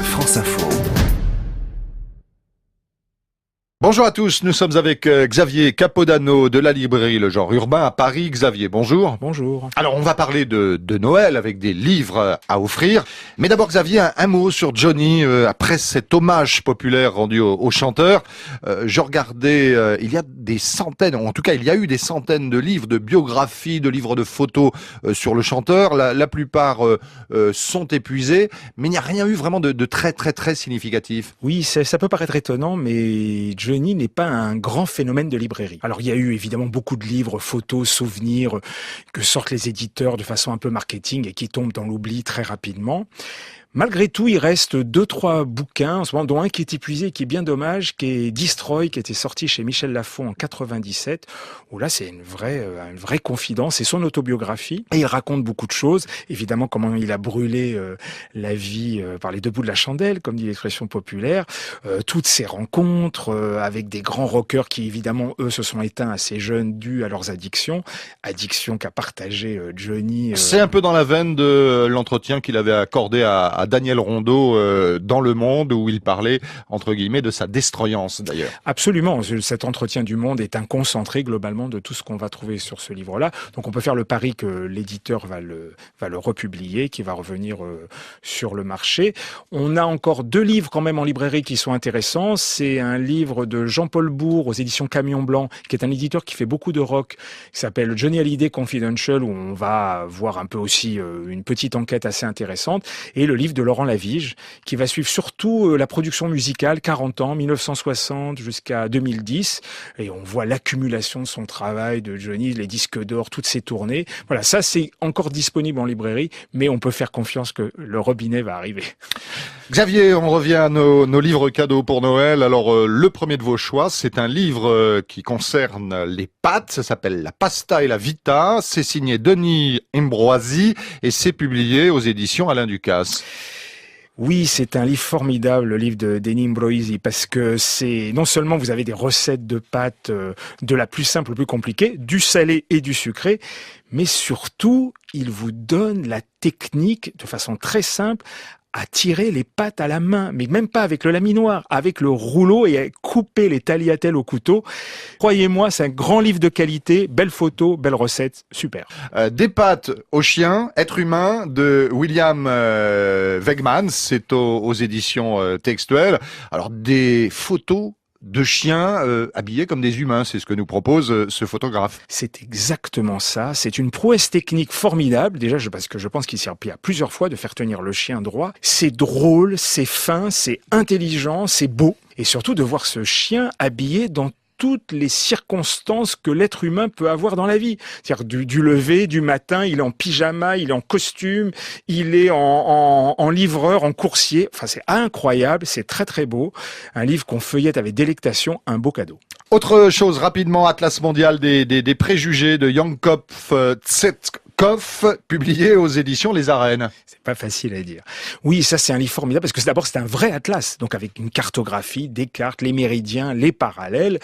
France Info. Bonjour à tous, nous sommes avec Xavier Capodano de la librairie Le Genre Urbain à Paris. Xavier, bonjour. Bonjour. Alors on va parler de Noël avec des livres à offrir. Mais d'abord Xavier, un mot sur Johnny. Après cet hommage populaire rendu au chanteur, je regardais, il y a des centaines, en tout cas il y a eu des centaines de livres, de biographies, de livres de photos sur le chanteur. La plupart sont épuisés, mais il n'y a rien eu vraiment de très significatif. Oui, ça peut paraître étonnant, mais Johnny n'est pas un grand phénomène de librairie. Alors il y a eu évidemment beaucoup de livres, photos, souvenirs que sortent les éditeurs de façon un peu marketing et qui tombent dans l'oubli très rapidement. Malgré tout, il reste 2-3 bouquins, en ce moment, dont un qui est épuisé, qui est bien dommage, qui est Destroy, qui était sorti chez Michel Lafon en 97, où là, c'est une vraie confidence, c'est son autobiographie, et il raconte beaucoup de choses, évidemment, comment il a brûlé la vie par les deux bouts de la chandelle, comme dit l'expression populaire, toutes ses rencontres avec des grands rockers qui, évidemment, eux, se sont éteints assez jeunes, dû à leurs addictions qu'a partagé Johnny. C'est un peu dans la veine de l'entretien qu'il avait accordé à Daniel Rondeau dans Le Monde, où il parlait, entre guillemets, de sa destroyance d'ailleurs. Absolument, cet entretien du Monde est un concentré globalement de tout ce qu'on va trouver sur ce livre-là. Donc on peut faire le pari que l'éditeur va le republier, qui va revenir sur le marché. On a encore 2 livres quand même en librairie qui sont intéressants. C'est un livre de Jean-Paul Bourg aux éditions Camion Blanc, qui est un éditeur qui fait beaucoup de rock, qui s'appelle Johnny Hallyday Confidential, où on va voir un peu aussi une petite enquête assez intéressante. Et le livre de Laurent Lavige, qui va suivre surtout la production musicale, 40 ans, 1960 jusqu'à 2010. Et on voit l'accumulation de son travail, de Johnny, les disques d'or, toutes ses tournées. Voilà, ça c'est encore disponible en librairie, mais on peut faire confiance que le robinet va arriver. Xavier, on revient à nos livres cadeaux pour Noël. Alors, le premier de vos choix, c'est un livre qui concerne les pâtes. Ça s'appelle La Pasta et la Vita. C'est signé Denis Ambroisi et c'est publié aux éditions Alain Ducasse. Oui, c'est un livre formidable, le livre de Denis Ambroisi, parce que c'est non seulement vous avez des recettes de pâtes de la plus simple au plus compliquée, du salé et du sucré, mais surtout, il vous donne la technique de façon très simple à tirer les pâtes à la main, mais même pas avec le laminoir, avec le rouleau et à couper les tagliatelles au couteau. Croyez-moi, c'est un grand livre de qualité, belle photo, belle recette, super. Des pâtes aux chiens, être humain de William Wegman, c'est aux éditions textuelles. Alors des photos de chiens habillés comme des humains, c'est ce que nous propose ce photographe. C'est exactement ça, c'est une prouesse technique formidable, déjà parce que je pense qu'il s'est appris à plusieurs fois de faire tenir le chien droit. C'est drôle, c'est fin, c'est intelligent, c'est beau, et surtout de voir ce chien habillé dans toutes les circonstances que l'être humain peut avoir dans la vie. C'est-à-dire du lever, du matin, il est en pyjama, il est en costume, il est en livreur, en coursier. Enfin, c'est incroyable, c'est très beau. Un livre qu'on feuillette avec délectation, un beau cadeau. Autre chose, rapidement, Atlas mondial des préjugés de Yankov Tsetkov, publié aux éditions Les Arènes. C'est pas facile à dire. Oui, ça c'est un livre formidable parce que d'abord c'est un vrai atlas, donc avec une cartographie, des cartes, les méridiens, les parallèles,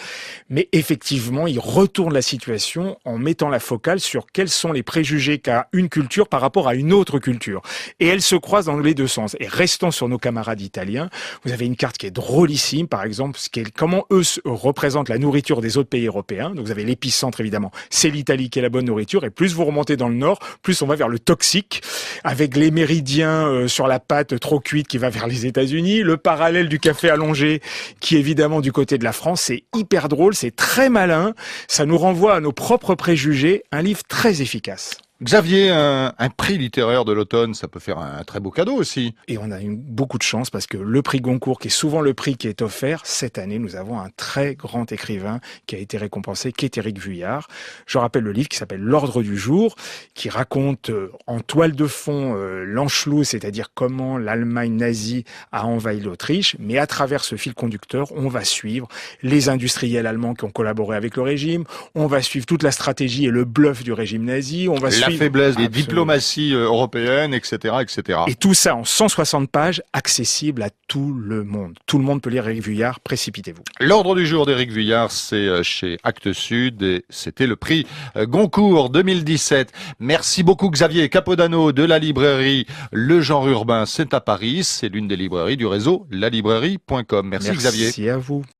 mais effectivement il retourne la situation en mettant la focale sur quels sont les préjugés qu'a une culture par rapport à une autre culture. Et elles se croisent dans les deux sens. Et restons sur nos camarades italiens, vous avez une carte qui est drôlissime, par exemple, comment eux représentent la nourriture des autres pays européens. Donc vous avez l'épicentre évidemment, c'est l'Italie qui est la bonne nourriture, et plus vous remontez dans le nord, plus on va vers le toxique, avec les méridiens sur la pâte trop cuite qui va vers les États-Unis, le parallèle du café allongé qui est évidemment du côté de la France. C'est hyper drôle, c'est très malin, ça nous renvoie à nos propres préjugés, un livre très efficace. Xavier, un prix littéraire de l'automne, ça peut faire un très beau cadeau aussi. Et on a beaucoup de chance parce que le prix Goncourt, qui est souvent le prix qui est offert, cette année, nous avons un très grand écrivain qui a été récompensé, qui est Éric Vuillard. Je rappelle le livre qui s'appelle L'Ordre du jour, qui raconte en toile de fond l'Anschluss, c'est-à-dire comment l'Allemagne nazie a envahi l'Autriche. Mais à travers ce fil conducteur, on va suivre les industriels allemands qui ont collaboré avec le régime, on va suivre toute la stratégie et le bluff du régime nazi, on va suivre suivre. faiblesse des Absolument. diplomaties européennes, etc., etc. Et tout ça en 160 pages, accessible à tout le monde. Tout le monde peut lire Éric Vuillard, précipitez-vous. L'ordre du jour d'Éric Vuillard, c'est chez Actes Sud et c'était le prix Goncourt 2017. Merci beaucoup Xavier Capodano de la librairie Le Genre Urbain, c'est à Paris, c'est l'une des librairies du réseau lalibrairie.com. Merci Xavier. Merci à vous.